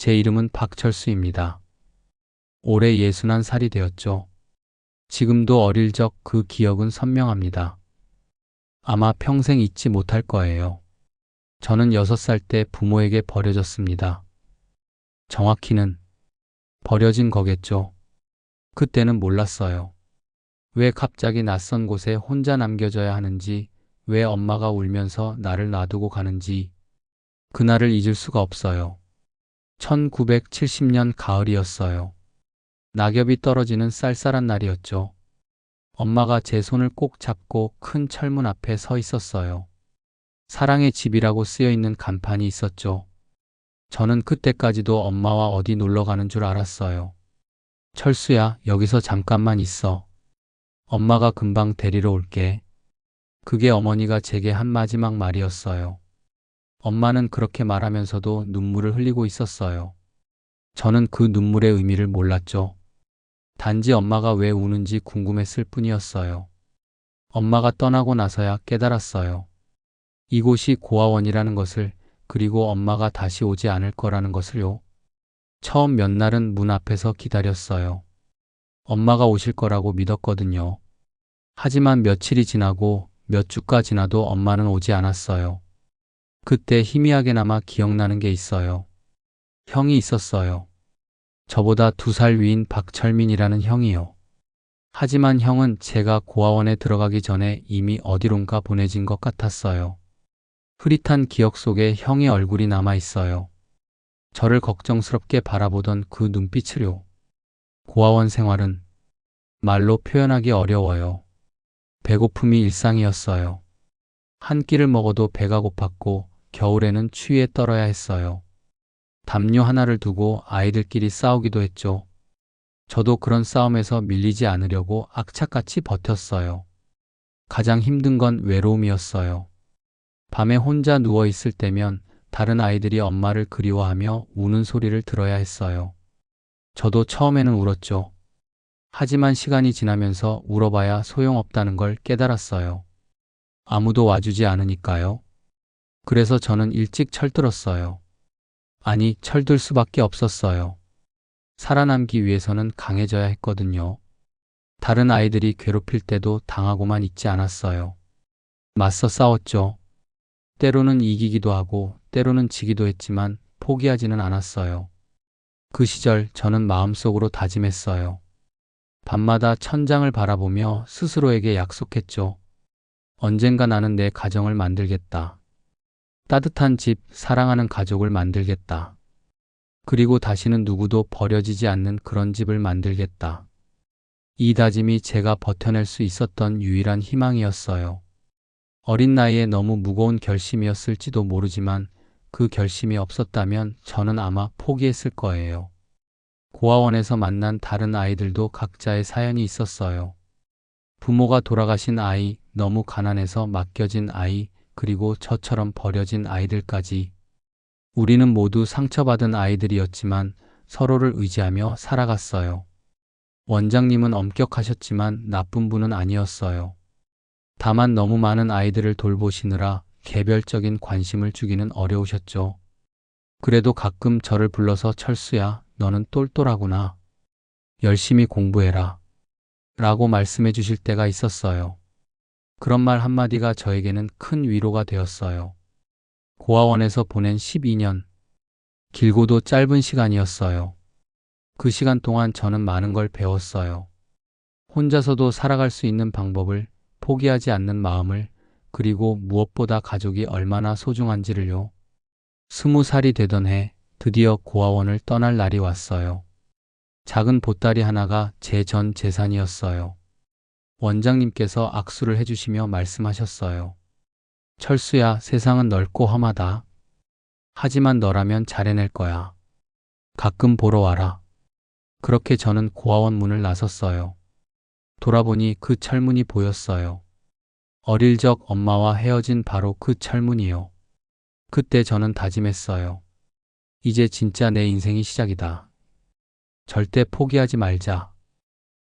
제 이름은 박철수입니다. 올해 61살이 되었죠. 지금도 어릴 적 그 기억은 선명합니다. 아마 평생 잊지 못할 거예요. 저는 6살 때 부모에게 버려졌습니다. 정확히는 버려진 거겠죠. 그때는 몰랐어요. 왜 갑자기 낯선 곳에 혼자 남겨져야 하는지, 왜 엄마가 울면서 나를 놔두고 가는지, 그날을 잊을 수가 없어요. 1970년 가을이었어요. 낙엽이 떨어지는 쌀쌀한 날이었죠. 엄마가 제 손을 꼭 잡고 큰 철문 앞에 서 있었어요. 사랑의 집이라고 쓰여 있는 간판이 있었죠. 저는 그때까지도 엄마와 어디 놀러 가는 줄 알았어요. 철수야, 여기서 잠깐만 있어. 엄마가 금방 데리러 올게. 그게 어머니가 제게 한 마지막 말이었어요. 엄마는 그렇게 말하면서도 눈물을 흘리고 있었어요. 저는 그 눈물의 의미를 몰랐죠. 단지 엄마가 왜 우는지 궁금했을 뿐이었어요. 엄마가 떠나고 나서야 깨달았어요. 이곳이 고아원이라는 것을, 그리고 엄마가 다시 오지 않을 거라는 것을요. 처음 몇 날은 문 앞에서 기다렸어요. 엄마가 오실 거라고 믿었거든요. 하지만 며칠이 지나고 몇 주가 지나도 엄마는 오지 않았어요. 그때 희미하게나마 기억나는 게 있어요. 형이 있었어요. 저보다 2살 위인 박철민이라는 형이요. 하지만 형은 제가 고아원에 들어가기 전에 이미 어디론가 보내진 것 같았어요. 흐릿한 기억 속에 형의 얼굴이 남아 있어요. 저를 걱정스럽게 바라보던 그 눈빛을요. 고아원 생활은 말로 표현하기 어려워요. 배고픔이 일상이었어요. 한 끼를 먹어도 배가 고팠고 겨울에는 추위에 떨어야 했어요. 담요 하나를 두고 아이들끼리 싸우기도 했죠. 저도 그런 싸움에서 밀리지 않으려고 악착같이 버텼어요. 가장 힘든 건 외로움이었어요. 밤에 혼자 누워 있을 때면 다른 아이들이 엄마를 그리워하며 우는 소리를 들어야 했어요. 저도 처음에는 울었죠. 하지만 시간이 지나면서 울어봐야 소용없다는 걸 깨달았어요. 아무도 와주지 않으니까요. 그래서 저는 일찍 철들었어요. 아니, 철들 수밖에 없었어요. 살아남기 위해서는 강해져야 했거든요. 다른 아이들이 괴롭힐 때도 당하고만 있지 않았어요. 맞서 싸웠죠. 때로는 이기기도 하고 때로는 지기도 했지만 포기하지는 않았어요. 그 시절 저는 마음속으로 다짐했어요. 밤마다 천장을 바라보며 스스로에게 약속했죠. 언젠가 나는 내 가정을 만들겠다. 따뜻한 집, 사랑하는 가족을 만들겠다. 그리고 다시는 누구도 버려지지 않는 그런 집을 만들겠다. 이 다짐이 제가 버텨낼 수 있었던 유일한 희망이었어요. 어린 나이에 너무 무거운 결심이었을지도 모르지만 그 결심이 없었다면 저는 아마 포기했을 거예요. 고아원에서 만난 다른 아이들도 각자의 사연이 있었어요. 부모가 돌아가신 아이, 너무 가난해서 맡겨진 아이, 그리고 저처럼 버려진 아이들까지. 우리는 모두 상처받은 아이들이었지만 서로를 의지하며 살아갔어요. 원장님은 엄격하셨지만 나쁜 분은 아니었어요. 다만 너무 많은 아이들을 돌보시느라 개별적인 관심을 주기는 어려우셨죠. 그래도 가끔 저를 불러서 철수야, 너는 똘똘하구나. 열심히 공부해라. 라고 말씀해 주실 때가 있었어요. 그런 말 한마디가 저에게는 큰 위로가 되었어요. 고아원에서 보낸 12년, 길고도 짧은 시간이었어요. 그 시간 동안 저는 많은 걸 배웠어요. 혼자서도 살아갈 수 있는 방법을, 포기하지 않는 마음을, 그리고 무엇보다 가족이 얼마나 소중한지를요. 20살이 되던 해 드디어 고아원을 떠날 날이 왔어요. 작은 보따리 하나가 제 전 재산이었어요. 원장님께서 악수를 해주시며 말씀하셨어요. 철수야, 세상은 넓고 험하다. 하지만 너라면 잘해낼 거야. 가끔 보러 와라. 그렇게 저는 고아원 문을 나섰어요. 돌아보니 그 철문이 보였어요. 어릴 적 엄마와 헤어진 바로 그 철문이요. 그때 저는 다짐했어요. 이제 진짜 내 인생이 시작이다. 절대 포기하지 말자.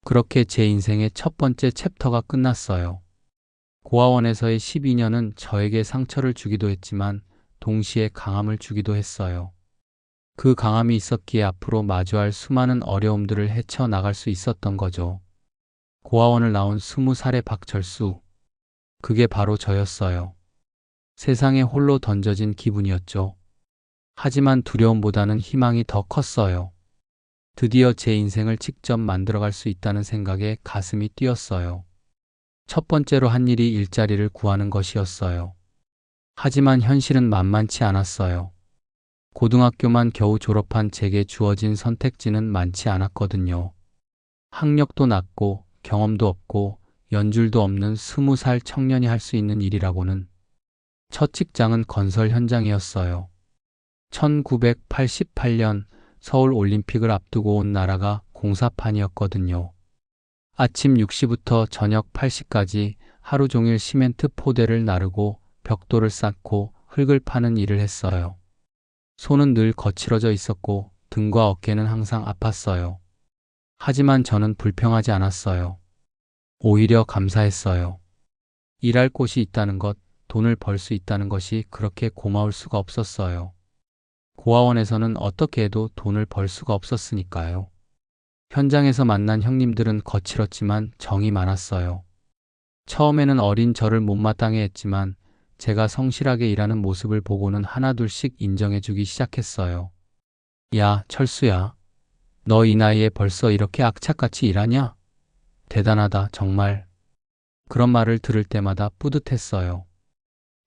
그렇게 제 인생의 첫 번째 챕터가 끝났어요. 고아원에서의 12년은 저에게 상처를 주기도 했지만 동시에 강함을 주기도 했어요. 그 강함이 있었기에 앞으로 마주할 수많은 어려움들을 헤쳐나갈 수 있었던 거죠. 고아원을 나온 20살의 박철수. 그게 바로 저였어요. 세상에 홀로 던져진 기분이었죠. 하지만 두려움보다는 희망이 더 컸어요. 드디어 제 인생을 직접 만들어갈 수 있다는 생각에 가슴이 뛰었어요. 첫 번째로 한 일이 일자리를 구하는 것이었어요. 하지만 현실은 만만치 않았어요. 고등학교만 겨우 졸업한 제게 주어진 선택지는 많지 않았거든요. 학력도 낮고 경험도 없고 연줄도 없는 20살 청년이 할 수 있는 일이라고는. 첫 직장은 건설 현장이었어요. 1988년 서울 올림픽을 앞두고 온 나라가 공사판이었거든요. 아침 6시부터 저녁 8시까지 하루 종일 시멘트 포대를 나르고 벽돌을 쌓고 흙을 파는 일을 했어요. 손은 늘 거칠어져 있었고 등과 어깨는 항상 아팠어요. 하지만 저는 불평하지 않았어요. 오히려 감사했어요. 일할 곳이 있다는 것, 돈을 벌 수 있다는 것이 그렇게 고마울 수가 없었어요. 고아원에서는 어떻게 해도 돈을 벌 수가 없었으니까요. 현장에서 만난 형님들은 거칠었지만 정이 많았어요. 처음에는 어린 저를 못마땅해 했지만 제가 성실하게 일하는 모습을 보고는 하나둘씩 인정해주기 시작했어요. 야, 철수야. 너 이 나이에 벌써 이렇게 악착같이 일하냐? 대단하다, 정말. 그런 말을 들을 때마다 뿌듯했어요.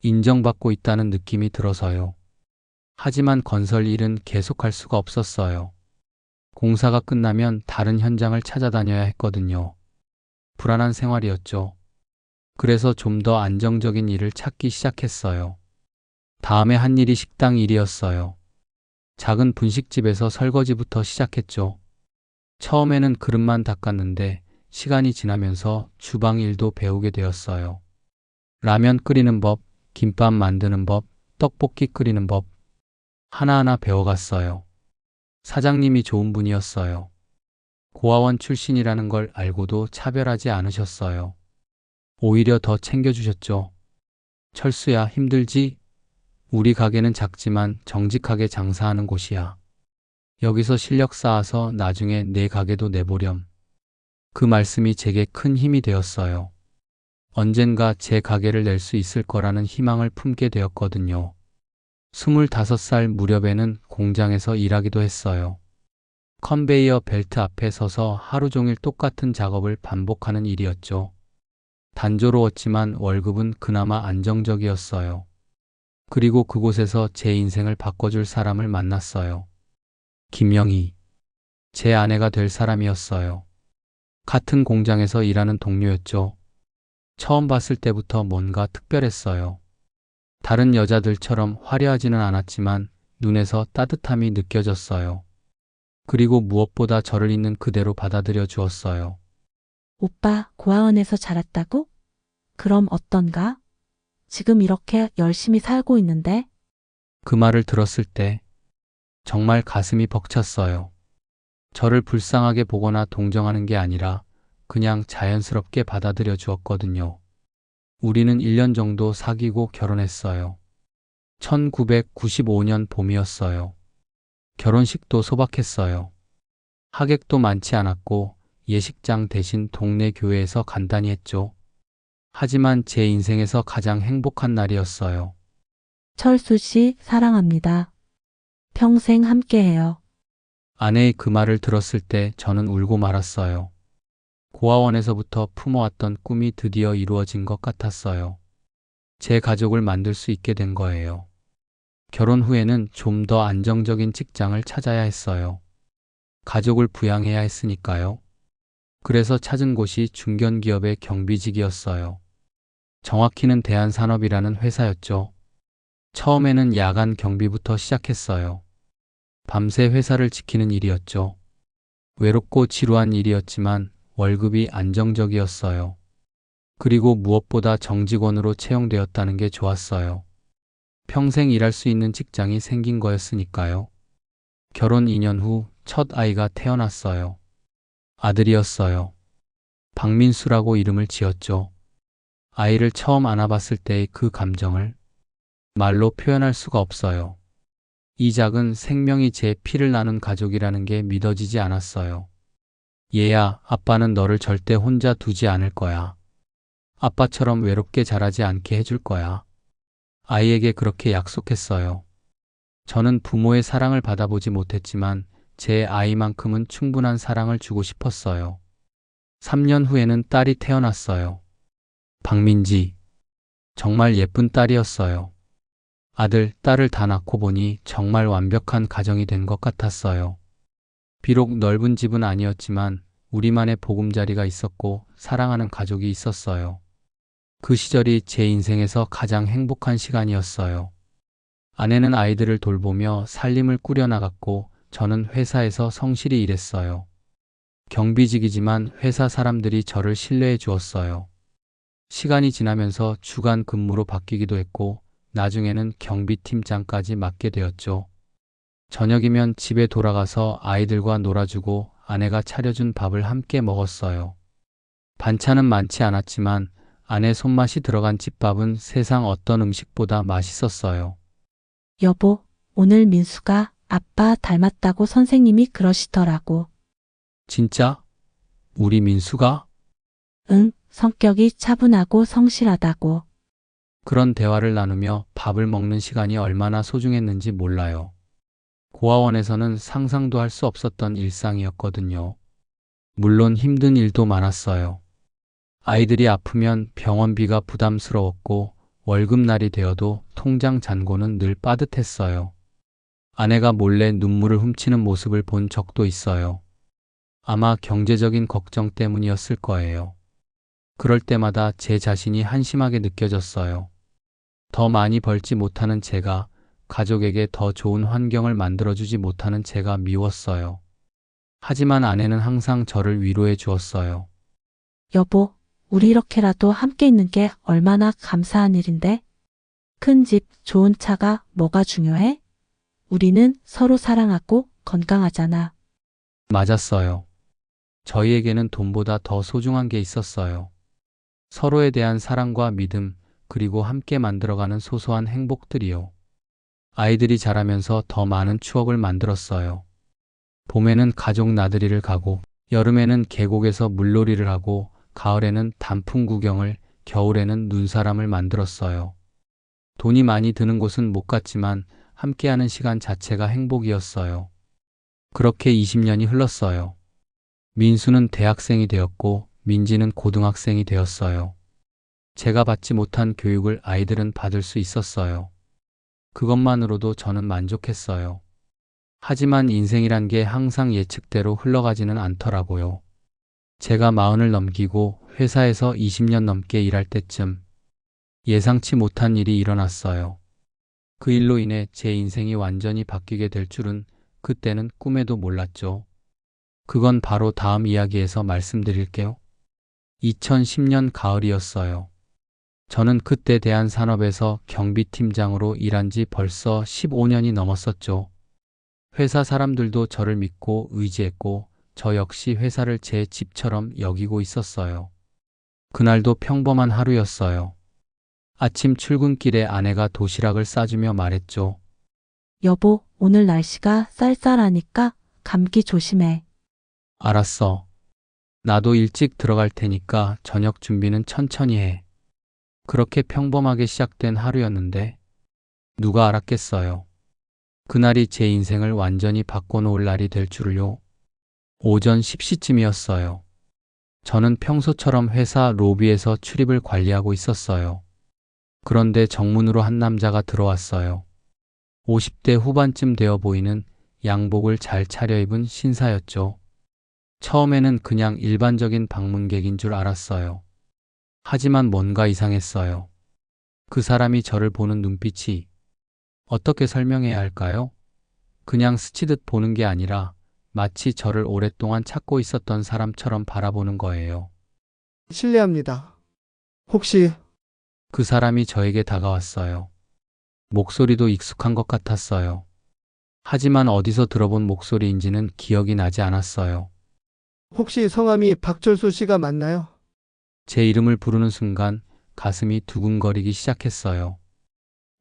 인정받고 있다는 느낌이 들어서요. 하지만 건설 일은 계속할 수가 없었어요. 공사가 끝나면 다른 현장을 찾아다녀야 했거든요. 불안한 생활이었죠. 그래서 좀 더 안정적인 일을 찾기 시작했어요. 다음에 한 일이 식당 일이었어요. 작은 분식집에서 설거지부터 시작했죠. 처음에는 그릇만 닦았는데 시간이 지나면서 주방 일도 배우게 되었어요. 라면 끓이는 법, 김밥 만드는 법, 떡볶이 끓이는 법, 하나하나 배워갔어요. 사장님이 좋은 분이었어요. 고아원 출신이라는 걸 알고도 차별하지 않으셨어요. 오히려 더 챙겨주셨죠. 철수야, 힘들지? 우리 가게는 작지만 정직하게 장사하는 곳이야. 여기서 실력 쌓아서 나중에 내 가게도 내보렴. 그 말씀이 제게 큰 힘이 되었어요. 언젠가 제 가게를 낼 수 있을 거라는 희망을 품게 되었거든요. 25살 무렵에는 공장에서 일하기도 했어요. 컨베이어 벨트 앞에 서서 하루 종일 똑같은 작업을 반복하는 일이었죠. 단조로웠지만 월급은 그나마 안정적이었어요. 그리고 그곳에서 제 인생을 바꿔줄 사람을 만났어요. 김영희. 제 아내가 될 사람이었어요. 같은 공장에서 일하는 동료였죠. 처음 봤을 때부터 뭔가 특별했어요. 다른 여자들처럼 화려하지는 않았지만 눈에서 따뜻함이 느껴졌어요. 그리고 무엇보다 저를 있는 그대로 받아들여 주었어요. 오빠, 고아원에서 자랐다고? 그럼 어떤가? 지금 이렇게 열심히 살고 있는데? 그 말을 들었을 때 정말 가슴이 벅찼어요. 저를 불쌍하게 보거나 동정하는 게 아니라 그냥 자연스럽게 받아들여 주었거든요. 우리는 1년 정도 사귀고 결혼했어요. 1995년 봄이었어요. 결혼식도 소박했어요. 하객도 많지 않았고 예식장 대신 동네 교회에서 간단히 했죠. 하지만 제 인생에서 가장 행복한 날이었어요. 철수 씨, 사랑합니다. 평생 함께해요. 아내의 그 말을 들었을 때 저는 울고 말았어요. 고아원에서부터 품어왔던 꿈이 드디어 이루어진 것 같았어요. 제 가족을 만들 수 있게 된 거예요. 결혼 후에는 좀 더 안정적인 직장을 찾아야 했어요. 가족을 부양해야 했으니까요. 그래서 찾은 곳이 중견기업의 경비직이었어요. 정확히는 대한산업이라는 회사였죠. 처음에는 야간 경비부터 시작했어요. 밤새 회사를 지키는 일이었죠. 외롭고 지루한 일이었지만 월급이 안정적이었어요. 그리고 무엇보다 정직원으로 채용되었다는 게 좋았어요. 평생 일할 수 있는 직장이 생긴 거였으니까요. 결혼 2년 후 첫 아이가 태어났어요. 아들이었어요. 박민수라고 이름을 지었죠. 아이를 처음 안아봤을 때의 그 감정을 말로 표현할 수가 없어요. 이 작은 생명이 제 피를 나눈 가족이라는 게 믿어지지 않았어요. 얘야, 아빠는 너를 절대 혼자 두지 않을 거야. 아빠처럼 외롭게 자라지 않게 해줄 거야. 아이에게 그렇게 약속했어요. 저는 부모의 사랑을 받아보지 못했지만 제 아이만큼은 충분한 사랑을 주고 싶었어요. 3년 후에는 딸이 태어났어요. 박민지. 정말 예쁜 딸이었어요. 아들, 딸을 다 낳고 보니 정말 완벽한 가정이 된 것 같았어요. 비록 넓은 집은 아니었지만 우리만의 보금자리가 있었고 사랑하는 가족이 있었어요. 그 시절이 제 인생에서 가장 행복한 시간이었어요. 아내는 아이들을 돌보며 살림을 꾸려나갔고 저는 회사에서 성실히 일했어요. 경비직이지만 회사 사람들이 저를 신뢰해 주었어요. 시간이 지나면서 주간 근무로 바뀌기도 했고 나중에는 경비팀장까지 맡게 되었죠. 저녁이면 집에 돌아가서 아이들과 놀아주고 아내가 차려준 밥을 함께 먹었어요. 반찬은 많지 않았지만 아내 손맛이 들어간 집밥은 세상 어떤 음식보다 맛있었어요. 여보, 오늘 민수가 아빠 닮았다고 선생님이 그러시더라고. 진짜? 우리 민수가? 응, 성격이 차분하고 성실하다고. 그런 대화를 나누며 밥을 먹는 시간이 얼마나 소중했는지 몰라요. 고아원에서는 상상도 할 수 없었던 일상이었거든요. 물론 힘든 일도 많았어요. 아이들이 아프면 병원비가 부담스러웠고 월급날이 되어도 통장 잔고는 늘 빠듯했어요. 아내가 몰래 눈물을 훔치는 모습을 본 적도 있어요. 아마 경제적인 걱정 때문이었을 거예요. 그럴 때마다 제 자신이 한심하게 느껴졌어요. 더 많이 벌지 못하는 제가, 가족에게 더 좋은 환경을 만들어주지 못하는 제가 미웠어요. 하지만 아내는 항상 저를 위로해 주었어요. 여보, 우리 이렇게라도 함께 있는 게 얼마나 감사한 일인데? 큰 집, 좋은 차가 뭐가 중요해? 우리는 서로 사랑하고 건강하잖아. 맞았어요. 저희에게는 돈보다 더 소중한 게 있었어요. 서로에 대한 사랑과 믿음, 그리고 함께 만들어가는 소소한 행복들이요. 아이들이 자라면서 더 많은 추억을 만들었어요. 봄에는 가족 나들이를 가고, 여름에는 계곡에서 물놀이를 하고, 가을에는 단풍 구경을, 겨울에는 눈사람을 만들었어요. 돈이 많이 드는 곳은 못 갔지만 함께하는 시간 자체가 행복이었어요. 그렇게 20년이 흘렀어요. 민수는 대학생이 되었고 민지는 고등학생이 되었어요. 제가 받지 못한 교육을 아이들은 받을 수 있었어요. 그것만으로도 저는 만족했어요. 하지만 인생이란 게 항상 예측대로 흘러가지는 않더라고요. 제가 40을 넘기고 회사에서 20년 넘게 일할 때쯤 예상치 못한 일이 일어났어요. 그 일로 인해 제 인생이 완전히 바뀌게 될 줄은 그때는 꿈에도 몰랐죠. 그건 바로 다음 이야기에서 말씀드릴게요. 2010년 가을이었어요. 저는 그때 대한산업에서 경비팀장으로 일한 지 벌써 15년이 넘었었죠. 회사 사람들도 저를 믿고 의지했고 저 역시 회사를 제 집처럼 여기고 있었어요. 그날도 평범한 하루였어요. 아침 출근길에 아내가 도시락을 싸주며 말했죠. 여보, 오늘 날씨가 쌀쌀하니까 감기 조심해. 알았어. 나도 일찍 들어갈 테니까 저녁 준비는 천천히 해. 그렇게 평범하게 시작된 하루였는데 누가 알았겠어요. 그날이 제 인생을 완전히 바꿔놓을 날이 될 줄을요. 오전 10시쯤이었어요. 저는 평소처럼 회사 로비에서 출입을 관리하고 있었어요. 그런데 정문으로 한 남자가 들어왔어요. 50대 후반쯤 되어 보이는 양복을 잘 차려입은 신사였죠. 처음에는 그냥 일반적인 방문객인 줄 알았어요. 하지만 뭔가 이상했어요. 그 사람이 저를 보는 눈빛이 어떻게 설명해야 할까요? 그냥 스치듯 보는 게 아니라 마치 저를 오랫동안 찾고 있었던 사람처럼 바라보는 거예요. 실례합니다. 혹시 그 사람이 저에게 다가왔어요. 목소리도 익숙한 것 같았어요. 하지만 어디서 들어본 목소리인지는 기억이 나지 않았어요. 성함이 박철수 씨가 맞나요? 제 이름을 부르는 순간 가슴이 두근거리기 시작했어요.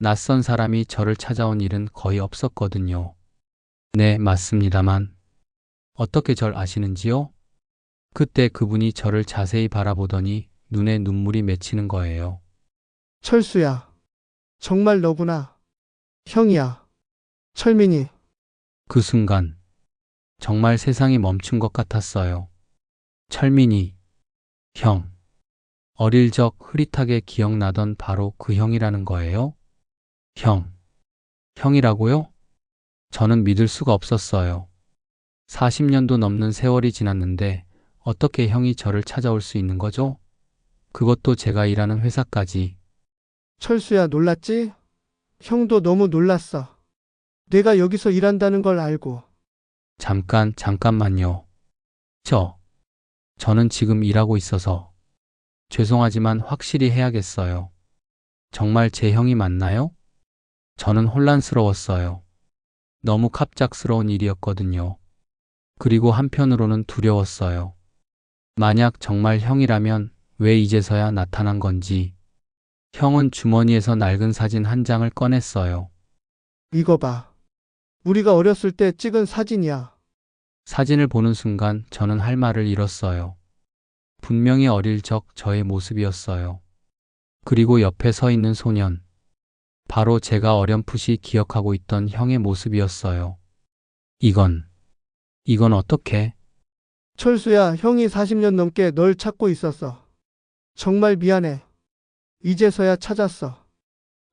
낯선 사람이 저를 찾아온 일은 거의 없었거든요. 네, 맞습니다만. 어떻게 절 아시는지요? 그때 그분이 저를 자세히 바라보더니 눈에 눈물이 맺히는 거예요. 철수야. 정말 너구나. 형이야. 철민이. 그 순간 정말 세상이 멈춘 것 같았어요. 철민이, 형. 어릴 적 흐릿하게 기억나던 바로 그 형이라는 거예요? 형. 형이라고요? 저는 믿을 수가 없었어요. 40년도 넘는 세월이 지났는데 어떻게 형이 저를 찾아올 수 있는 거죠? 그것도 제가 일하는 회사까지. 철수야, 놀랐지? 형도 너무 놀랐어. 내가 여기서 일한다는 걸 알고. 잠깐만요. 저는 지금 일하고 있어서. 죄송하지만 확실히 해야겠어요. 정말 제 형이 맞나요? 저는 혼란스러웠어요. 너무 갑작스러운 일이었거든요. 그리고 한편으로는 두려웠어요. 만약 정말 형이라면 왜 이제서야 나타난 건지. 형은 주머니에서 낡은 사진 한 장을 꺼냈어요. 이거 봐. 우리가 어렸을 때 찍은 사진이야. 사진을 보는 순간 저는 할 말을 잃었어요. 분명히 어릴 적 저의 모습이었어요. 그리고 옆에 서 있는 소년. 바로 제가 어렴풋이 기억하고 있던 형의 모습이었어요. 이건 어떻게? 철수야, 형이 40년 넘게 널 찾고 있었어. 정말 미안해. 이제서야 찾았어.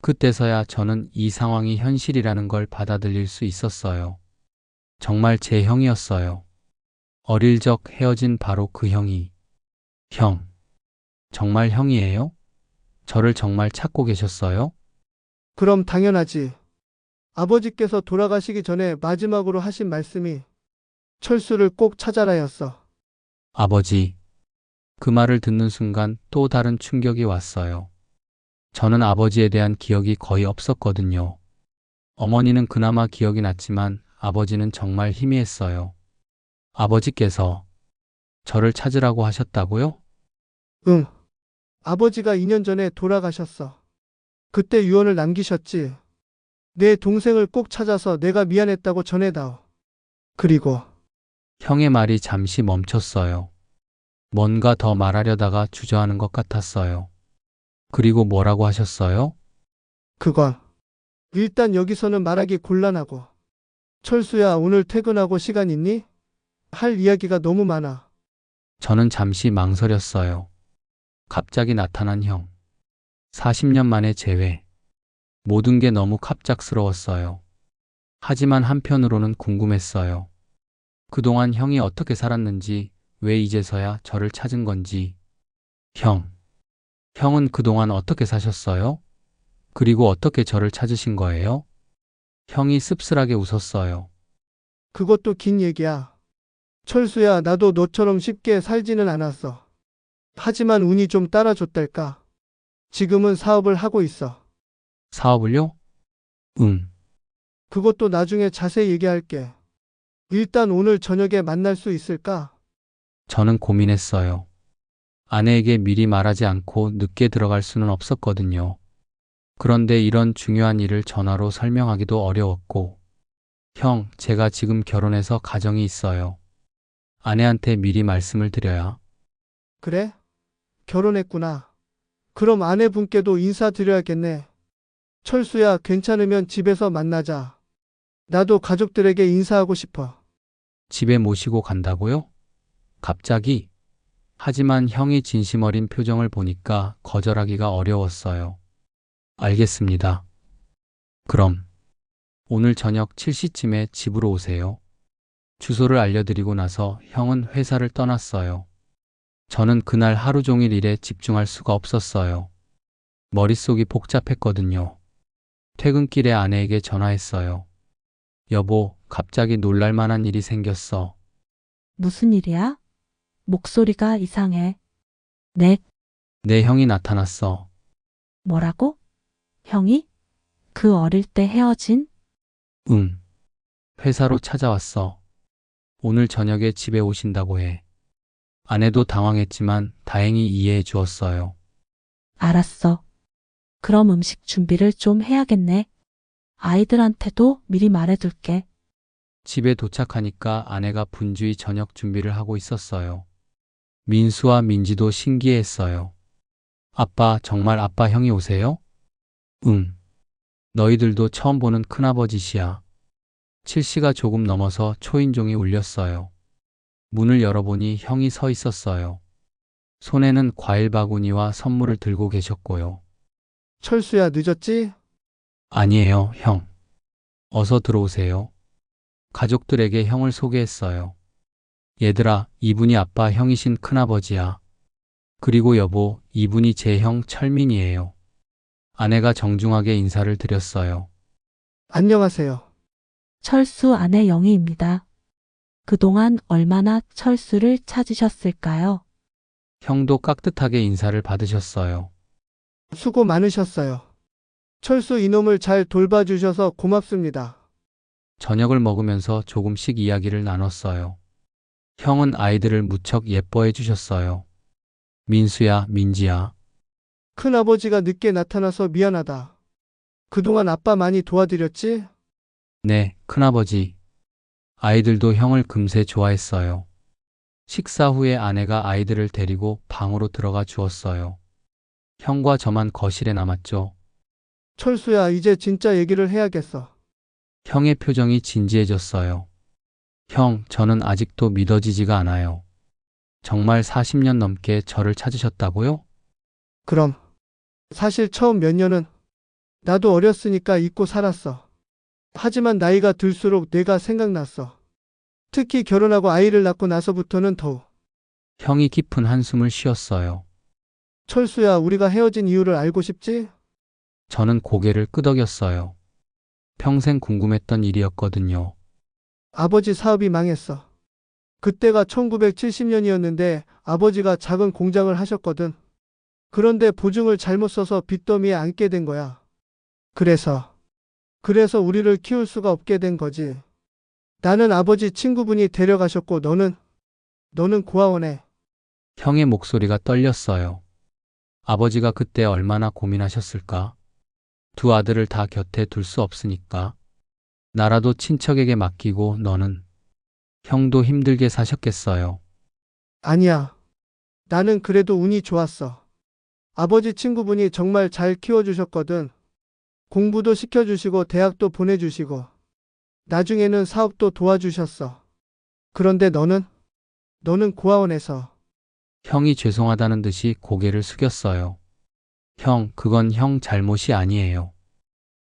그때서야 저는 이 상황이 현실이라는 걸 받아들일 수 있었어요. 정말 제 형이었어요. 어릴 적 헤어진 바로 그 형이. 형. 정말 형이에요? 저를 정말 찾고 계셨어요? 그럼 당연하지. 아버지께서 돌아가시기 전에 마지막으로 하신 말씀이 철수를 꼭 찾아라였어. 아버지. 그 말을 듣는 순간 또 다른 충격이 왔어요. 저는 아버지에 대한 기억이 거의 없었거든요. 어머니는 그나마 기억이 났지만 아버지는 정말 희미했어요. 아버지께서 저를 찾으라고 하셨다고요? 응. 아버지가 2년 전에 돌아가셨어. 그때 유언을 남기셨지. 내 동생을 꼭 찾아서 내가 미안했다고 전해다오. 그리고 형의 말이 잠시 멈췄어요. 뭔가 더 말하려다가 주저하는 것 같았어요. 그리고 뭐라고 하셨어요? 그건 일단 여기서는 말하기 곤란하고. 철수야, 오늘 퇴근하고 시간 있니? 할 이야기가 너무 많아. 저는 잠시 망설였어요. 갑자기 나타난 형. 40년 만에 재회. 모든 게 너무 갑작스러웠어요. 하지만 한편으로는 궁금했어요. 그동안 형이 어떻게 살았는지, 왜 이제서야 저를 찾은 건지. 형은 그동안 어떻게 사셨어요? 그리고 어떻게 저를 찾으신 거예요? 형이 씁쓸하게 웃었어요. 그것도 긴 얘기야. 철수야, 나도 너처럼 쉽게 살지는 않았어. 하지만 운이 좀 따라줬달까. 지금은 사업을 하고 있어. 사업을요? 응. 그것도 나중에 자세히 얘기할게. 일단 오늘 저녁에 만날 수 있을까? 저는 고민했어요. 아내에게 미리 말하지 않고 늦게 들어갈 수는 없었거든요. 그런데 이런 중요한 일을 전화로 설명하기도 어려웠고, 형, 제가 지금 결혼해서 가정이 있어요. 아내한테 미리 말씀을 드려야. 그래? 결혼했구나. 그럼 아내분께도 인사드려야겠네. 철수야, 괜찮으면 집에서 만나자. 나도 가족들에게 인사하고 싶어. 집에 모시고 간다고요? 갑자기? 하지만 형이 진심 어린 표정을 보니까 거절하기가 어려웠어요. 알겠습니다. 그럼 오늘 저녁 7시쯤에 집으로 오세요. 주소를 알려드리고 나서 형은 회사를 떠났어요. 저는 그날 하루 종일 일에 집중할 수가 없었어요. 머릿속이 복잡했거든요. 퇴근길에 아내에게 전화했어요. 여보, 갑자기 놀랄 만한 일이 생겼어. 무슨 일이야? 목소리가 이상해. 네, 내 형이 나타났어. 뭐라고? 형이? 그 어릴 때 헤어진? 응. 회사로 찾아왔어. 오늘 저녁에 집에 오신다고 해. 아내도 당황했지만 다행히 이해해 주었어요. 알았어. 그럼 음식 준비를 좀 해야겠네. 아이들한테도 미리 말해둘게. 집에 도착하니까 아내가 분주히 저녁 준비를 하고 있었어요. 민수와 민지도 신기해했어요. 아빠, 정말 아빠 형이 오세요? 응. 너희들도 처음 보는 큰아버지시야. 7시가 조금 넘어서 초인종이 울렸어요. 문을 열어보니 형이 서 있었어요. 손에는 과일 바구니와 선물을 들고 계셨고요. 철수야, 늦었지? 아니에요, 형. 어서 들어오세요. 가족들에게 형을 소개했어요. 얘들아, 이분이 아빠 형이신 큰아버지야. 그리고 여보, 이분이 제 형 철민이에요. 아내가 정중하게 인사를 드렸어요. 안녕하세요. 철수 아내 영희입니다. 그동안 얼마나 철수를 찾으셨을까요? 형도 깍듯하게 인사를 받으셨어요. 수고 많으셨어요. 철수 이놈을 잘 돌봐주셔서 고맙습니다. 저녁을 먹으면서 조금씩 이야기를 나눴어요. 형은 아이들을 무척 예뻐해 주셨어요. 민수야, 민지야. 큰아버지가 늦게 나타나서 미안하다. 그동안 아빠 많이 도와드렸지? 네, 큰아버지. 아이들도 형을 금세 좋아했어요. 식사 후에 아내가 아이들을 데리고 방으로 들어가 주었어요. 형과 저만 거실에 남았죠. 철수야, 이제 진짜 얘기를 해야겠어. 형의 표정이 진지해졌어요. 형, 저는 아직도 믿어지지가 않아요. 정말 40년 넘게 저를 찾으셨다고요? 그럼. 사실 처음 몇 년은 나도 어렸으니까 잊고 살았어. 하지만 나이가 들수록 내가 생각났어. 특히 결혼하고 아이를 낳고 나서부터는 더욱. 형이 깊은 한숨을 쉬었어요. 철수야, 우리가 헤어진 이유를 알고 싶지? 저는 고개를 끄덕였어요. 평생 궁금했던 일이었거든요. 아버지 사업이 망했어. 그때가 1970년이었는데 아버지가 작은 공장을 하셨거든. 그런데 보증을 잘못 써서 빚더미에 앉게 된 거야. 그래서 우리를 키울 수가 없게 된 거지. 나는 아버지 친구분이 데려가셨고 너는 고아원에. 형의 목소리가 떨렸어요. 아버지가 그때 얼마나 고민하셨을까? 두 아들을 다 곁에 둘 수 없으니까. 나라도 친척에게 맡기고 너는 형도 힘들게 사셨겠어요. 아니야. 나는 그래도 운이 좋았어. 아버지 친구분이 정말 잘 키워주셨거든. 공부도 시켜주시고 대학도 보내주시고 나중에는 사업도 도와주셨어. 그런데 너는 고아원에서. 형이 죄송하다는 듯이 고개를 숙였어요. 형, 그건 형 잘못이 아니에요.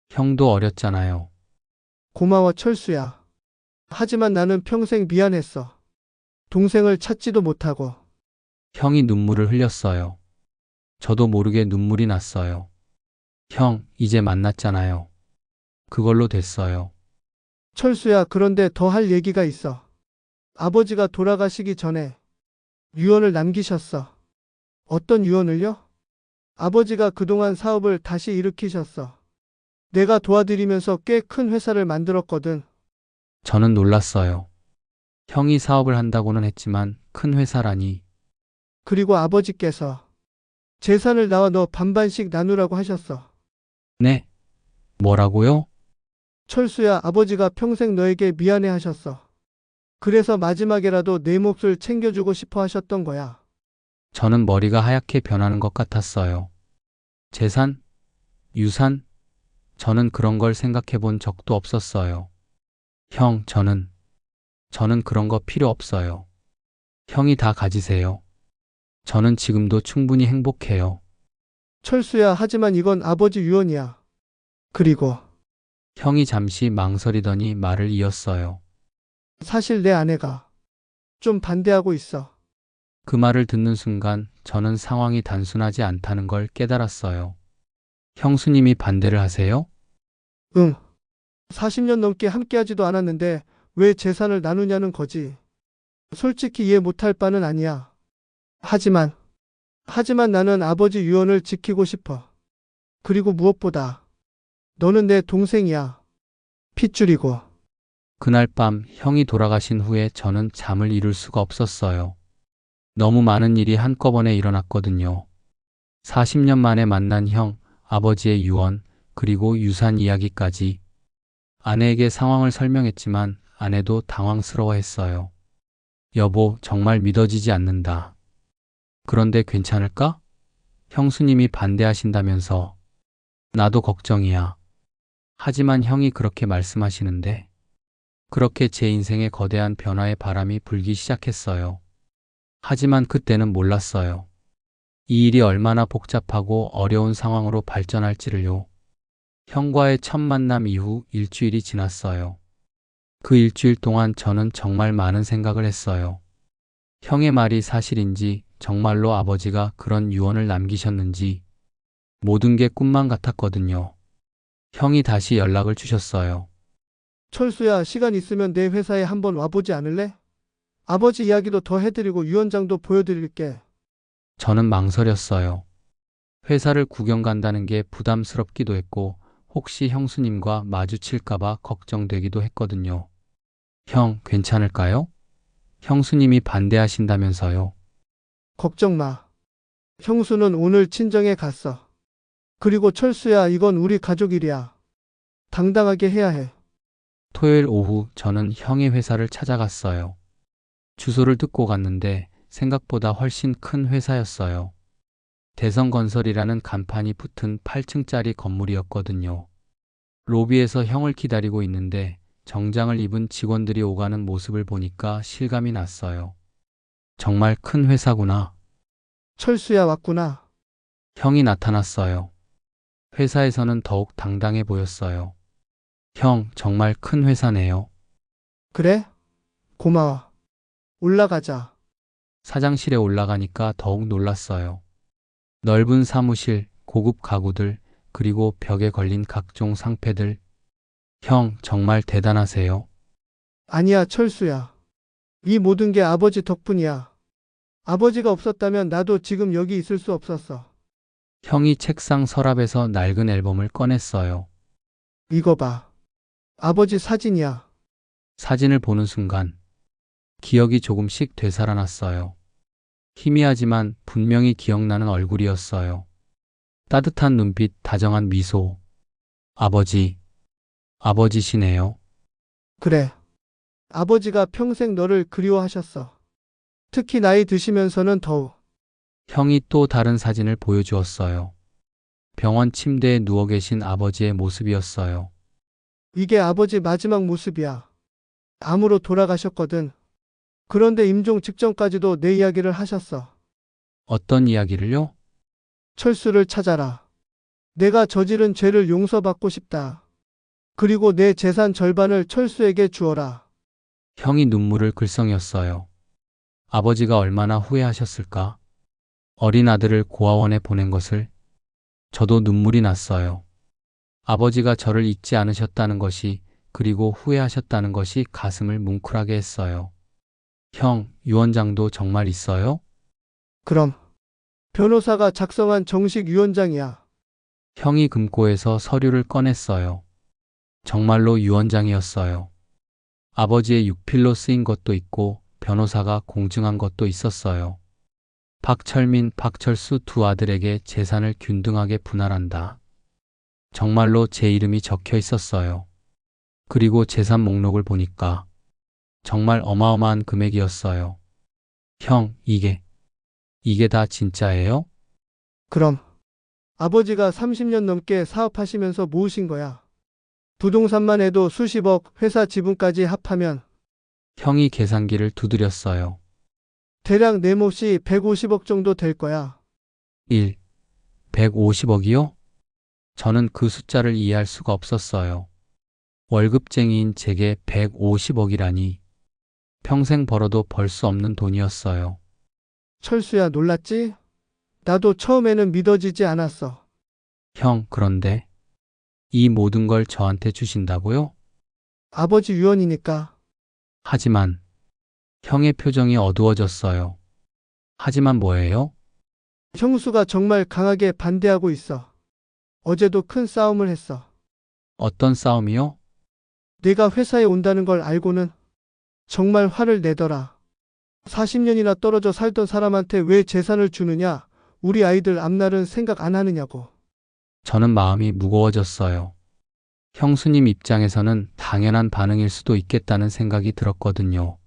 형도 어렸잖아요. 고마워 철수야. 하지만 나는 평생 미안했어. 동생을 찾지도 못하고. 형이 눈물을 흘렸어요. 저도 모르게 눈물이 났어요. 형, 이제 만났잖아요. 그걸로 됐어요. 철수야, 그런데 더 할 얘기가 있어. 아버지가 돌아가시기 전에 유언을 남기셨어. 어떤 유언을요? 아버지가 그동안 사업을 다시 일으키셨어. 내가 도와드리면서 꽤 큰 회사를 만들었거든. 저는 놀랐어요. 형이 사업을 한다고는 했지만 큰 회사라니. 그리고 아버지께서 재산을 나와 너 반반씩 나누라고 하셨어. 네? 뭐라고요? 철수야, 아버지가 평생 너에게 미안해 하셨어. 그래서 마지막에라도 내 몫을 챙겨주고 싶어 하셨던 거야. 저는 머리가 하얗게 변하는 것 같았어요. 재산? 유산? 저는 그런 걸 생각해 본 적도 없었어요. 형, 저는 그런 거 필요 없어요. 형이 다 가지세요. 저는 지금도 충분히 행복해요. 철수야, 하지만 이건 아버지 유언이야. 그리고 형이 잠시 망설이더니 말을 이었어요. 사실 내 아내가 좀 반대하고 있어. 그 말을 듣는 순간 저는 상황이 단순하지 않다는 걸 깨달았어요. 형수님이 반대를 하세요? 응. 40년 넘게 함께하지도 않았는데 왜 재산을 나누냐는 거지. 솔직히 이해 못할 바는 아니야. 하지만 나는 아버지 유언을 지키고 싶어. 그리고 무엇보다 너는 내 동생이야. 핏줄이고. 그날 밤 형이 돌아가신 후에 저는 잠을 이룰 수가 없었어요. 너무 많은 일이 한꺼번에 일어났거든요. 40년 만에 만난 형, 아버지의 유언, 그리고 유산 이야기까지. 아내에게 상황을 설명했지만 아내도 당황스러워했어요. 여보, 정말 믿어지지 않는다. 그런데 괜찮을까? 형수님이 반대하신다면서. 나도 걱정이야. 하지만 형이 그렇게 말씀하시는데. 그렇게 제 인생에 거대한 변화의 바람이 불기 시작했어요. 하지만 그때는 몰랐어요. 이 일이 얼마나 복잡하고 어려운 상황으로 발전할지를요. 형과의 첫 만남 이후 일주일이 지났어요. 그 일주일 동안 저는 정말 많은 생각을 했어요. 형의 말이 사실인지, 정말로 아버지가 그런 유언을 남기셨는지, 모든 게 꿈만 같았거든요. 형이 다시 연락을 주셨어요. 철수야, 시간 있으면 내 회사에 한번 와보지 않을래? 아버지 이야기도 더 해드리고 유언장도 보여드릴게. 저는 망설였어요. 회사를 구경 간다는 게 부담스럽기도 했고, 혹시 형수님과 마주칠까봐 걱정되기도 했거든요. 형, 괜찮을까요? 형수님이 반대하신다면서요. 걱정 마. 형수는 오늘 친정에 갔어. 그리고 철수야, 이건 우리 가족 일이야. 당당하게 해야 해. 토요일 오후 저는 형의 회사를 찾아갔어요. 주소를 듣고 갔는데 생각보다 훨씬 큰 회사였어요. 대성건설이라는 간판이 붙은 8층짜리 건물이었거든요. 로비에서 형을 기다리고 있는데 정장을 입은 직원들이 오가는 모습을 보니까 실감이 났어요. 정말 큰 회사구나. 철수야, 왔구나. 형이 나타났어요. 회사에서는 더욱 당당해 보였어요. 형, 정말 큰 회사네요. 그래? 고마워. 올라가자. 사장실에 올라가니까 더욱 놀랐어요. 넓은 사무실, 고급 가구들, 그리고 벽에 걸린 각종 상패들. 형, 정말 대단하세요. 아니야, 철수야. 이 모든 게 아버지 덕분이야. 아버지가 없었다면 나도 지금 여기 있을 수 없었어. 형이 책상 서랍에서 낡은 앨범을 꺼냈어요. 이거 봐. 아버지 사진이야. 사진을 보는 순간 기억이 조금씩 되살아났어요. 희미하지만 분명히 기억나는 얼굴이었어요. 따뜻한 눈빛, 다정한 미소. 아버지, 아버지시네요. 그래. 아버지가 평생 너를 그리워하셨어. 특히 나이 드시면서는 더욱. 형이 또 다른 사진을 보여주었어요. 병원 침대에 누워 계신 아버지의 모습이었어요. 이게 아버지 마지막 모습이야. 암으로 돌아가셨거든. 그런데 임종 직전까지도 내 이야기를 하셨어. 어떤 이야기를요? 철수를 찾아라. 내가 저지른 죄를 용서받고 싶다. 그리고 내 재산 절반을 철수에게 주어라. 형이 눈물을 글썽였어요. 아버지가 얼마나 후회하셨을까? 어린 아들을 고아원에 보낸 것을. 저도 눈물이 났어요. 아버지가 저를 잊지 않으셨다는 것이, 그리고 후회하셨다는 것이 가슴을 뭉클하게 했어요. 형, 유언장도 정말 있어요? 그럼. 변호사가 작성한 정식 유언장이야. 형이 금고에서 서류를 꺼냈어요. 정말로 유언장이었어요. 아버지의 육필로 쓰인 것도 있고 변호사가 공증한 것도 있었어요. 박철민, 박철수 두 아들에게 재산을 균등하게 분할한다. 정말로 제 이름이 적혀 있었어요. 그리고 재산 목록을 보니까 정말 어마어마한 금액이었어요. 형, 이게 다 진짜예요? 그럼. 아버지가 30년 넘게 사업하시면서 모으신 거야. 부동산만 해도 수십억, 회사 지분까지 합하면 형이 계산기를 두드렸어요. 대략 내 몫이 150억 정도 될 거야. 150억이요? 저는 그 숫자를 이해할 수가 없었어요. 월급쟁이인 제게 150억이라니. 평생 벌어도 벌 수 없는 돈이었어요. 철수야, 놀랐지? 나도 처음에는 믿어지지 않았어. 형, 그런데 이 모든 걸 저한테 주신다고요? 아버지 유언이니까. 하지만 형의 표정이 어두워졌어요. 하지만 뭐예요? 형수가 정말 강하게 반대하고 있어. 어제도 큰 싸움을 했어. 어떤 싸움이요? 내가 회사에 온다는 걸 알고는 정말 화를 내더라. 40년이나 떨어져 살던 사람한테 왜 재산을 주느냐? 우리 아이들 앞날은 생각 안 하느냐고. 저는 마음이 무거워졌어요. 형수님 입장에서는 당연한 반응일 수도 있겠다는 생각이 들었거든요.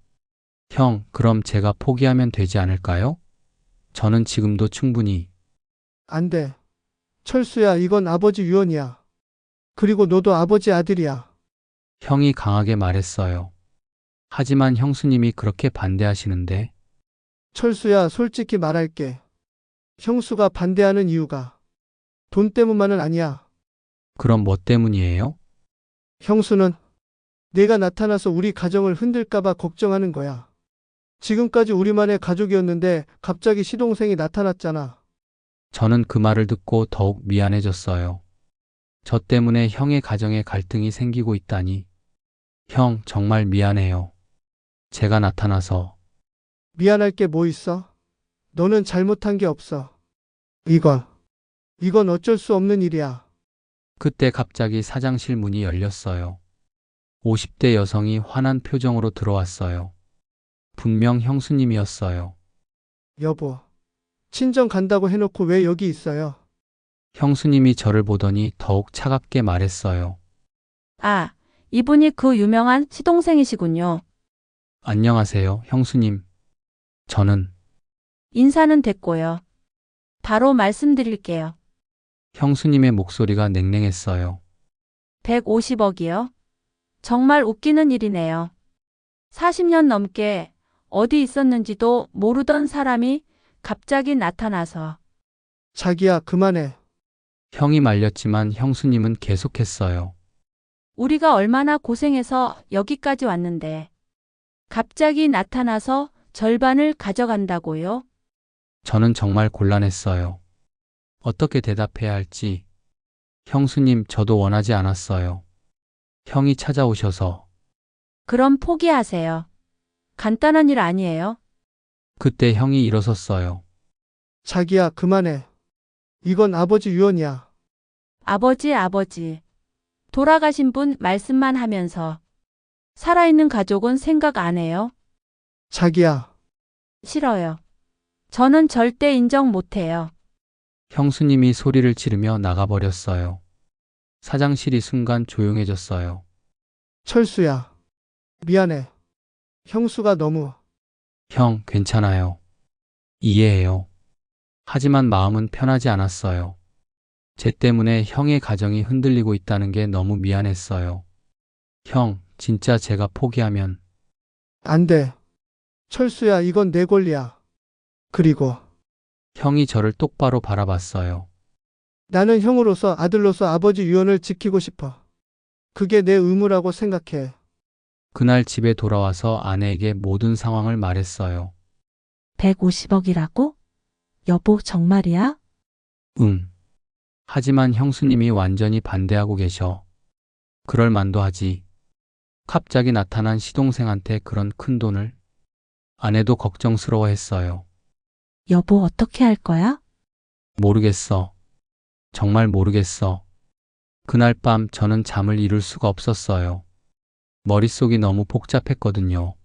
형, 그럼 제가 포기하면 되지 않을까요? 저는 지금도 충분히. 안 돼. 철수야, 이건 아버지 유언이야. 그리고 너도 아버지 아들이야. 형이 강하게 말했어요. 하지만 형수님이 그렇게 반대하시는데, 철수야, 솔직히 말할게. 형수가 반대하는 이유가 돈 때문만은 아니야. 그럼 뭐 때문이에요? 형수는 내가 나타나서 우리 가정을 흔들까봐 걱정하는 거야. 지금까지 우리만의 가족이었는데 갑자기 시동생이 나타났잖아. 저는 그 말을 듣고 더욱 미안해졌어요. 저 때문에 형의 가정에 갈등이 생기고 있다니. 형, 정말 미안해요. 제가 나타나서. 미안할 게 뭐 있어? 너는 잘못한 게 없어. 이건 어쩔 수 없는 일이야. 그때 갑자기 사장실 문이 열렸어요. 50대 여성이 화난 표정으로 들어왔어요. 분명 형수님이었어요. 여보, 친정 간다고 해놓고 왜 여기 있어요? 형수님이 저를 보더니 더욱 차갑게 말했어요. 아, 이분이 그 유명한 시동생이시군요. 안녕하세요, 형수님. 저는 인사는 됐고요. 바로 말씀드릴게요. 형수님의 목소리가 냉랭했어요. 150억이요? 정말 웃기는 일이네요. 40년 넘게 어디 있었는지도 모르던 사람이 갑자기 나타나서 자기야, 그만해. 형이 말렸지만 형수님은 계속했어요. 우리가 얼마나 고생해서 여기까지 왔는데 갑자기 나타나서 절반을 가져간다고요? 저는 정말 곤란했어요. 어떻게 대답해야 할지. 형수님, 저도 원하지 않았어요. 형이 찾아오셔서. 그럼 포기하세요. 간단한 일 아니에요. 그때 형이 일어섰어요. 자기야, 그만해. 이건 아버지 유언이야. 아버지. 돌아가신 분 말씀만 하면서 살아있는 가족은 생각 안 해요? 자기야, 싫어요. 저는 절대 인정 못 해요. 형수님이 소리를 지르며 나가버렸어요. 사장실이 순간 조용해졌어요. 철수야. 미안해. 형수가 너무. 형, 괜찮아요. 이해해요. 하지만 마음은 편하지 않았어요. 제 때문에 형의 가정이 흔들리고 있다는 게 너무 미안했어요. 형, 진짜 제가 포기하면. 안 돼. 철수야, 이건 내 권리야. 그리고 형이 저를 똑바로 바라봤어요. 나는 형으로서 아들로서 아버지 유언을 지키고 싶어. 그게 내 의무라고 생각해. 그날 집에 돌아와서 아내에게 모든 상황을 말했어요. 150억이라고? 여보, 정말이야? 응. 하지만 형수님이 완전히 반대하고 계셔. 그럴 만도 하지. 갑자기 나타난 시동생한테 그런 큰 돈을. 아내도 걱정스러워했어요. 여보, 어떻게 할 거야? 모르겠어. 정말 모르겠어. 그날 밤 저는 잠을 이룰 수가 없었어요. 머릿속이 너무 복잡했거든요.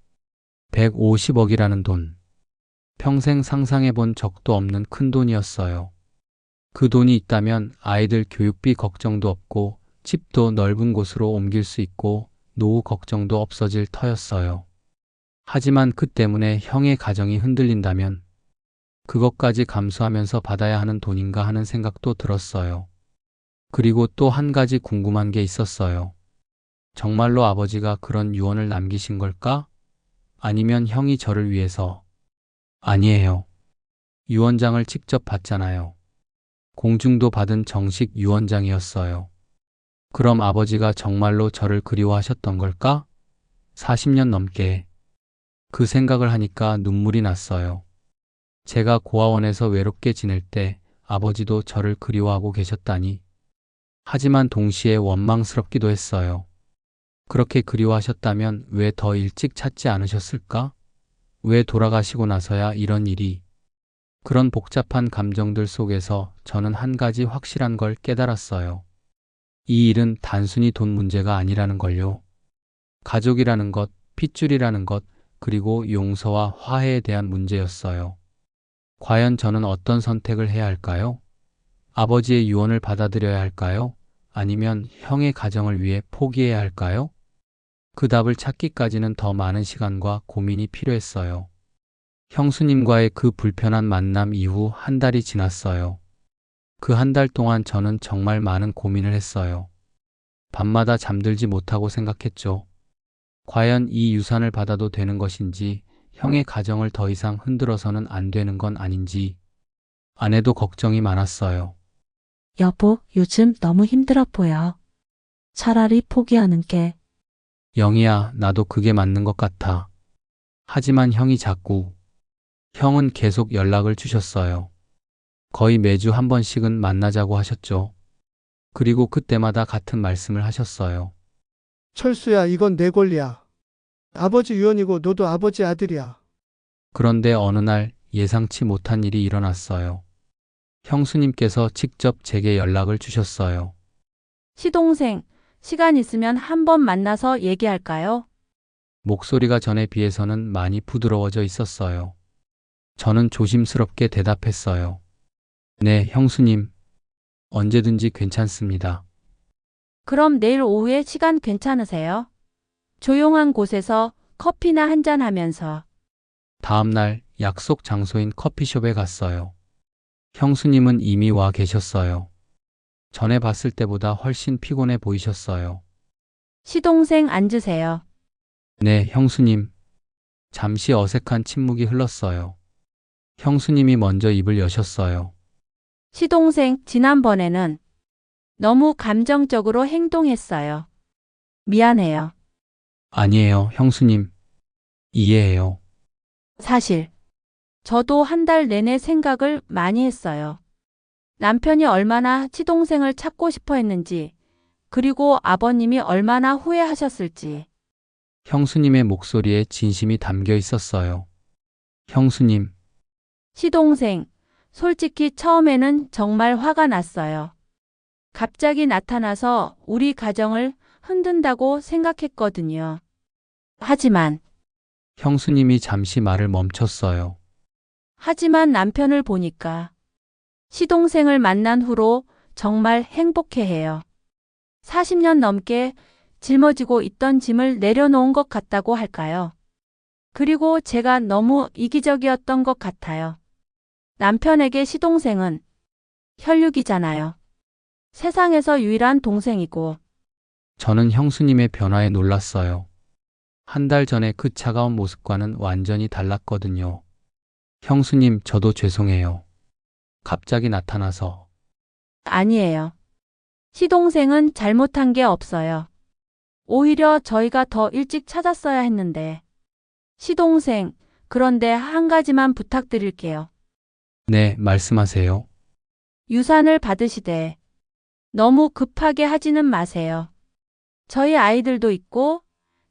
150억이라는 돈. 평생 상상해 본 적도 없는 큰 돈이었어요. 그 돈이 있다면 아이들 교육비 걱정도 없고 집도 넓은 곳으로 옮길 수 있고 노후 걱정도 없어질 터였어요. 하지만 그 때문에 형의 가정이 흔들린다면 그것까지 감수하면서 받아야 하는 돈인가 하는 생각도 들었어요. 그리고 또 한 가지 궁금한 게 있었어요. 정말로 아버지가 그런 유언을 남기신 걸까? 아니면 형이 저를 위해서? 아니에요. 유언장을 직접 받잖아요. 공중도 받은 정식 유언장이었어요. 그럼 아버지가 정말로 저를 그리워하셨던 걸까? 40년 넘게. 그 생각을 하니까 눈물이 났어요. 제가 고아원에서 외롭게 지낼 때 아버지도 저를 그리워하고 계셨다니. 하지만 동시에 원망스럽기도 했어요. 그렇게 그리워하셨다면 왜 더 일찍 찾지 않으셨을까? 왜 돌아가시고 나서야 이런 일이? 그런 복잡한 감정들 속에서 저는 한 가지 확실한 걸 깨달았어요. 이 일은 단순히 돈 문제가 아니라는 걸요. 가족이라는 것, 핏줄이라는 것, 그리고 용서와 화해에 대한 문제였어요. 과연 저는 어떤 선택을 해야 할까요? 아버지의 유언을 받아들여야 할까요? 아니면 형의 가정을 위해 포기해야 할까요? 그 답을 찾기까지는 더 많은 시간과 고민이 필요했어요. 형수님과의 그 불편한 만남 이후 한 달이 지났어요. 그 한 달 동안 저는 정말 많은 고민을 했어요. 밤마다 잠들지 못하고 생각했죠. 과연 이 유산을 받아도 되는 것인지, 형의 가정을 더 이상 흔들어서는 안 되는 건 아닌지, 아내도 걱정이 많았어요. 여보, 요즘 너무 힘들어 보여. 차라리 포기하는 게. 영희야, 나도 그게 맞는 것 같아. 하지만 형은 계속 연락을 주셨어요. 거의 매주 한 번씩은 만나자고 하셨죠. 그리고 그때마다 같은 말씀을 하셨어요. 철수야, 이건 내 권리야. 아버지 유언이고 너도 아버지 아들이야. 그런데 어느 날 예상치 못한 일이 일어났어요. 형수님께서 직접 제게 연락을 주셨어요. 시동생, 시간 있으면 한번 만나서 얘기할까요? 목소리가 전에 비해서는 많이 부드러워져 있었어요. 저는 조심스럽게 대답했어요. 네, 형수님. 언제든지 괜찮습니다. 그럼 내일 오후에 시간 괜찮으세요? 조용한 곳에서 커피나 한잔 하면서. 다음 날 약속 장소인 커피숍에 갔어요. 형수님은 이미 와 계셨어요. 전에 봤을 때보다 훨씬 피곤해 보이셨어요. 시동생 앉으세요. 네, 형수님. 잠시 어색한 침묵이 흘렀어요. 형수님이 먼저 입을 여셨어요. 시동생, 지난번에는 너무 감정적으로 행동했어요. 미안해요. 아니에요, 형수님. 이해해요. 사실, 저도 한 달 내내 생각을 많이 했어요. 남편이 얼마나 시동생을 찾고 싶어 했는지, 그리고 아버님이 얼마나 후회하셨을지. 형수님의 목소리에 진심이 담겨 있었어요. 형수님, 시동생, 솔직히 처음에는 정말 화가 났어요. 갑자기 나타나서 우리 가정을 흔든다고 생각했거든요. 하지만 형수님이 잠시 말을 멈췄어요. 남편을 보니까 시동생을 만난 후로 정말 행복해해요. 40년 넘게 짊어지고 있던 짐을 내려놓은 것 같다고 할까요? 그리고 제가 너무 이기적이었던 것 같아요. 남편에게 시동생은 혈육이잖아요. 세상에서 유일한 동생이고. 저는 형수님의 변화에 놀랐어요. 한 달 전에 그 차가운 모습과는 완전히 달랐거든요. 형수님, 저도 죄송해요. 갑자기 나타나서. 아니에요. 시동생은 잘못한 게 없어요. 오히려 저희가 더 일찍 찾았어야 했는데. 시동생, 그런데 한 가지만 부탁드릴게요. 네, 말씀하세요. 유산을 받으시되 너무 급하게 하지는 마세요. 저희 아이들도 있고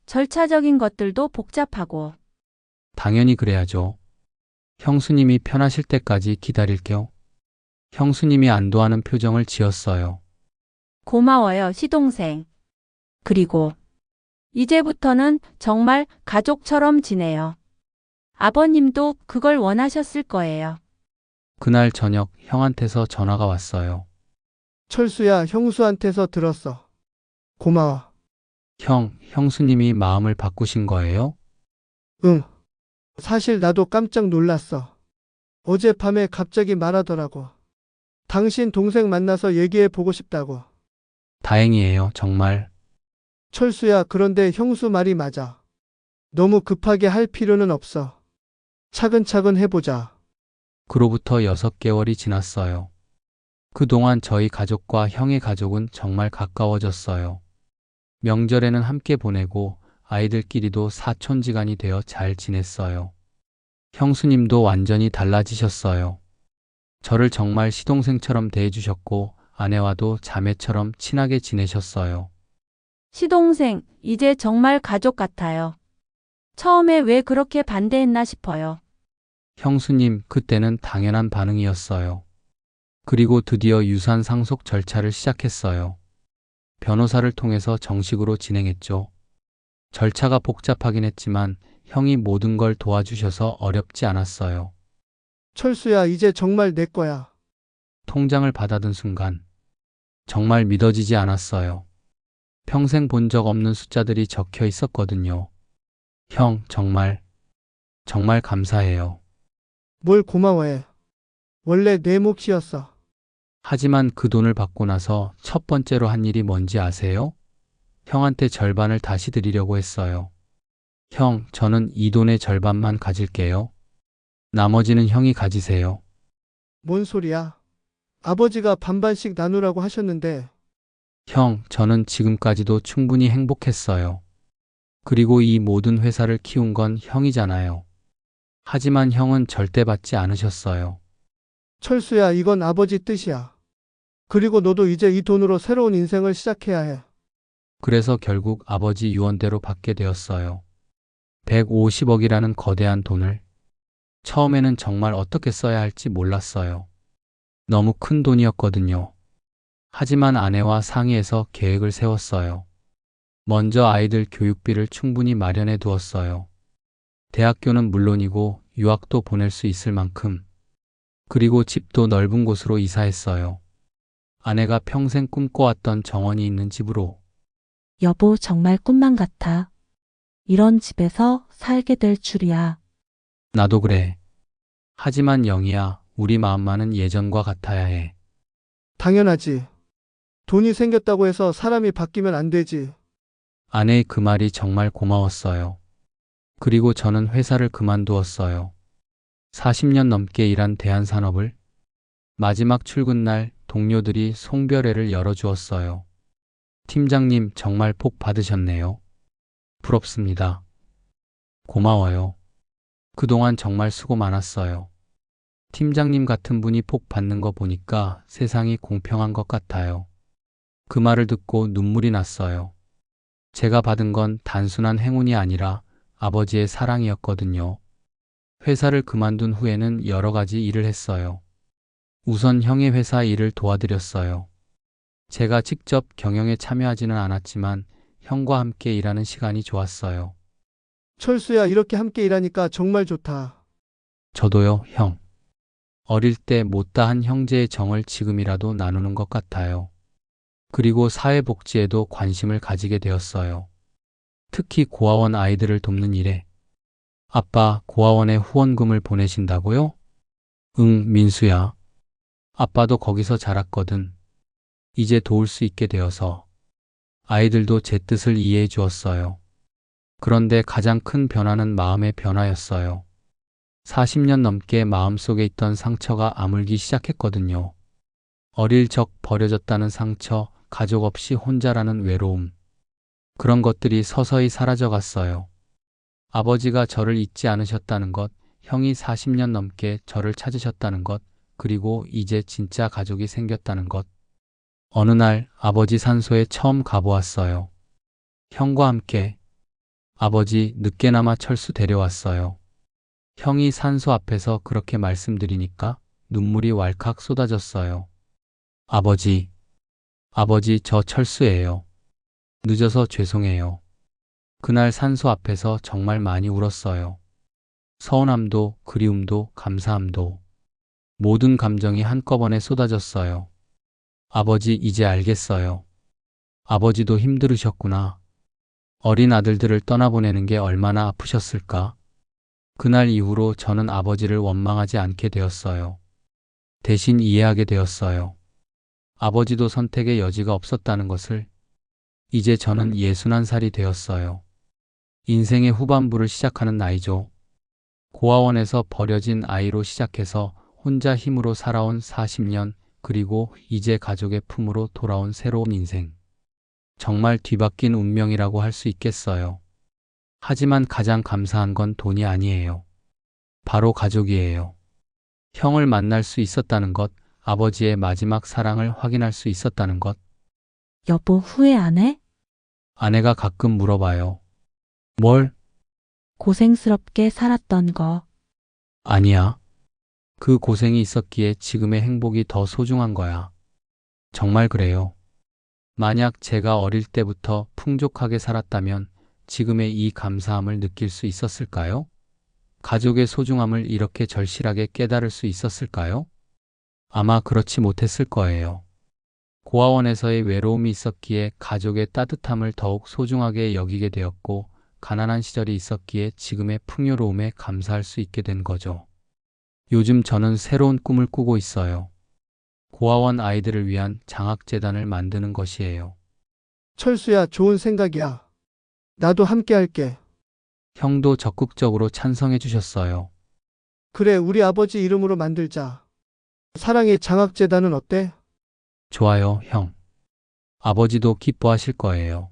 절차적인 것들도 복잡하고. 당연히 그래야죠. 형수님이 편하실 때까지 기다릴게요. 형수님이 안도하는 표정을 지었어요. 고마워요, 시동생. 그리고 이제부터는 정말 가족처럼 지내요. 아버님도 그걸 원하셨을 거예요. 그날 저녁 형한테서 전화가 왔어요. 철수야, 형수한테서 들었어. 고마워. 형수님이 마음을 바꾸신 거예요? 응. 사실 나도 깜짝 놀랐어. 어젯밤에 갑자기 말하더라고. 당신 동생 만나서 얘기해 보고 싶다고. 다행이에요, 정말. 철수야, 그런데 형수 말이 맞아. 너무 급하게 할 필요는 없어. 차근차근 해보자. 그로부터 6개월이 지났어요. 그동안 저희 가족과 형의 가족은 정말 가까워졌어요. 명절에는 함께 보내고 아이들끼리도 사촌지간이 되어 잘 지냈어요. 형수님도 완전히 달라지셨어요. 저를 정말 시동생처럼 대해주셨고 아내와도 자매처럼 친하게 지내셨어요. 시동생, 이제 정말 가족 같아요. 처음에 왜 그렇게 반대했나 싶어요. 형수님, 그때는 당연한 반응이었어요. 그리고 드디어 유산 상속 절차를 시작했어요. 변호사를 통해서 정식으로 진행했죠. 절차가 복잡하긴 했지만 형이 모든 걸 도와주셔서 어렵지 않았어요. 철수야, 이제 정말 내 거야. 통장을 받아든 순간 정말 믿어지지 않았어요. 평생 본 적 없는 숫자들이 적혀 있었거든요. 형, 정말 감사해요. 뭘 고마워해. 원래 내 몫이었어. 하지만 그 돈을 받고 나서 첫 번째로 한 일이 뭔지 아세요? 형한테 절반을 다시 드리려고 했어요. 형, 저는 이 돈의 절반만 가질게요. 나머지는 형이 가지세요. 뭔 소리야? 아버지가 반반씩 나누라고 하셨는데, 형, 저는 지금까지도 충분히 행복했어요. 그리고 이 모든 회사를 키운 건 형이잖아요. 하지만 형은 절대 받지 않으셨어요. 철수야, 이건 아버지 뜻이야. 그리고 너도 이제 이 돈으로 새로운 인생을 시작해야 해. 그래서 결국 아버지 유언대로 받게 되었어요. 150억이라는 거대한 돈을. 처음에는 정말 어떻게 써야 할지 몰랐어요. 너무 큰 돈이었거든요. 하지만 아내와 상의해서 계획을 세웠어요. 먼저 아이들 교육비를 충분히 마련해 두었어요. 대학교는 물론이고 유학도 보낼 수 있을 만큼. 그리고 집도 넓은 곳으로 이사했어요. 아내가 평생 꿈꿔왔던 정원이 있는 집으로. 여보, 정말 꿈만 같아. 이런 집에서 살게 될 줄이야. 나도 그래. 하지만 영희야, 우리 마음만은 예전과 같아야 해. 당연하지. 돈이 생겼다고 해서 사람이 바뀌면 안 되지. 아내의 그 말이 정말 고마웠어요. 그리고 저는 회사를 그만두었어요. 40년 넘게 일한 대한산업을. 마지막 출근 날 동료들이 송별회를 열어주었어요. 팀장님, 정말 복 받으셨네요. 부럽습니다. 고마워요. 그동안 정말 수고 많았어요. 팀장님 같은 분이 복 받는 거 보니까 세상이 공평한 것 같아요. 그 말을 듣고 눈물이 났어요. 제가 받은 건 단순한 행운이 아니라 아버지의 사랑이었거든요. 회사를 그만둔 후에는 여러 가지 일을 했어요. 우선 형의 회사 일을 도와드렸어요. 제가 직접 경영에 참여하지는 않았지만 형과 함께 일하는 시간이 좋았어요. 철수야, 이렇게 함께 일하니까 정말 좋다. 저도요, 형. 어릴 때 못다한 형제의 정을 지금이라도 나누는 것 같아요. 그리고 사회복지에도 관심을 가지게 되었어요. 특히 고아원 아이들을 돕는 일에. 아빠, 고아원에 후원금을 보내신다고요? 응, 민수야. 아빠도 거기서 자랐거든. 이제 도울 수 있게 되어서. 아이들도 제 뜻을 이해해 주었어요. 그런데 가장 큰 변화는 마음의 변화였어요. 40년 넘게 마음속에 있던 상처가 아물기 시작했거든요. 어릴 적 버려졌다는 상처, 가족 없이 혼자라는 외로움. 그런 것들이 서서히 사라져 갔어요. 아버지가 저를 잊지 않으셨다는 것, 형이 40년 넘게 저를 찾으셨다는 것, 그리고 이제 진짜 가족이 생겼다는 것. 어느 날 아버지 산소에 처음 가보았어요. 형과 함께. 아버지, 늦게나마 철수 데려왔어요. 형이 산소 앞에서 그렇게 말씀드리니까 눈물이 왈칵 쏟아졌어요. 아버지, 저 철수예요. 늦어서 죄송해요. 그날 산소 앞에서 정말 많이 울었어요. 서운함도, 그리움도, 감사함도. 모든 감정이 한꺼번에 쏟아졌어요. 아버지, 이제 알겠어요. 아버지도 힘들으셨구나. 어린 아들들을 떠나보내는 게 얼마나 아프셨을까? 그날 이후로 저는 아버지를 원망하지 않게 되었어요. 대신 이해하게 되었어요. 아버지도 선택의 여지가 없었다는 것을. 이제 저는 61살이 되었어요. 인생의 후반부를 시작하는 나이죠. 고아원에서 버려진 아이로 시작해서 혼자 힘으로 살아온 40년, 그리고 이제 가족의 품으로 돌아온 새로운 인생. 정말 뒤바뀐 운명이라고 할 수 있겠어요. 하지만 가장 감사한 건 돈이 아니에요. 바로 가족이에요. 형을 만날 수 있었다는 것, 아버지의 마지막 사랑을 확인할 수 있었다는 것. 여보, 후회 안 해? 아내가 가끔 물어봐요. 뭘? 고생스럽게 살았던 거. 아니야. 그 고생이 있었기에 지금의 행복이 더 소중한 거야. 정말 그래요. 만약 제가 어릴 때부터 풍족하게 살았다면 지금의 이 감사함을 느낄 수 있었을까요? 가족의 소중함을 이렇게 절실하게 깨달을 수 있었을까요? 아마 그렇지 못했을 거예요. 고아원에서의 외로움이 있었기에 가족의 따뜻함을 더욱 소중하게 여기게 되었고, 가난한 시절이 있었기에 지금의 풍요로움에 감사할 수 있게 된 거죠. 요즘 저는 새로운 꿈을 꾸고 있어요. 고아원 아이들을 위한 장학재단을 만드는 것이에요. 철수야, 좋은 생각이야. 나도 함께 할게. 형도 적극적으로 찬성해 주셨어요. 그래, 우리 아버지 이름으로 만들자. 사랑의 장학재단은 어때? 좋아요, 형. 아버지도 기뻐하실 거예요.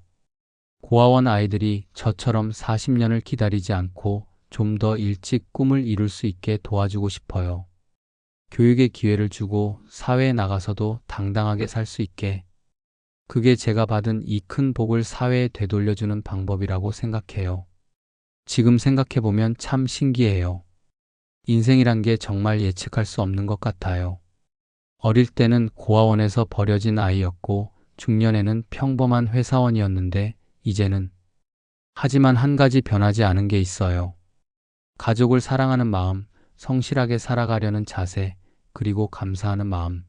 고아원 아이들이 저처럼 40년을 기다리지 않고 좀 더 일찍 꿈을 이룰 수 있게 도와주고 싶어요. 교육의 기회를 주고 사회에 나가서도 당당하게 살 수 있게. 그게 제가 받은 이 큰 복을 사회에 되돌려주는 방법이라고 생각해요. 지금 생각해보면 참 신기해요. 인생이란 게 정말 예측할 수 없는 것 같아요. 어릴 때는 고아원에서 버려진 아이였고, 중년에는 평범한 회사원이었는데, 이제는. 하지만 한 가지 변하지 않은 게 있어요. 가족을 사랑하는 마음, 성실하게 살아가려는 자세, 그리고 감사하는 마음.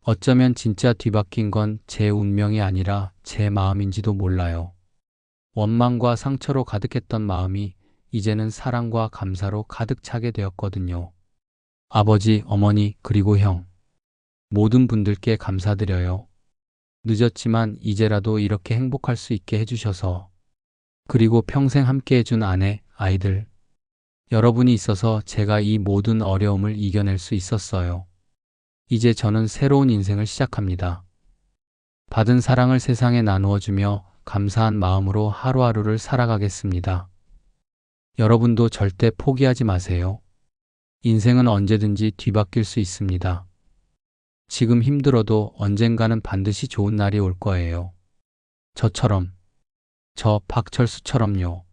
어쩌면 진짜 뒤바뀐 건 제 운명이 아니라 제 마음인지도 몰라요. 원망과 상처로 가득했던 마음이 이제는 사랑과 감사로 가득 차게 되었거든요. 아버지, 어머니, 그리고 형. 모든 분들께 감사드려요. 늦었지만 이제라도 이렇게 행복할 수 있게 해주셔서. 그리고 평생 함께 해준 아내, 아이들. 여러분이 있어서 제가 이 모든 어려움을 이겨낼 수 있었어요. 이제 저는 새로운 인생을 시작합니다. 받은 사랑을 세상에 나누어주며 감사한 마음으로 하루하루를 살아가겠습니다. 여러분도 절대 포기하지 마세요. 인생은 언제든지 뒤바뀔 수 있습니다. 지금 힘들어도 언젠가는 반드시 좋은 날이 올 거예요. 저처럼, 저 박철수처럼요.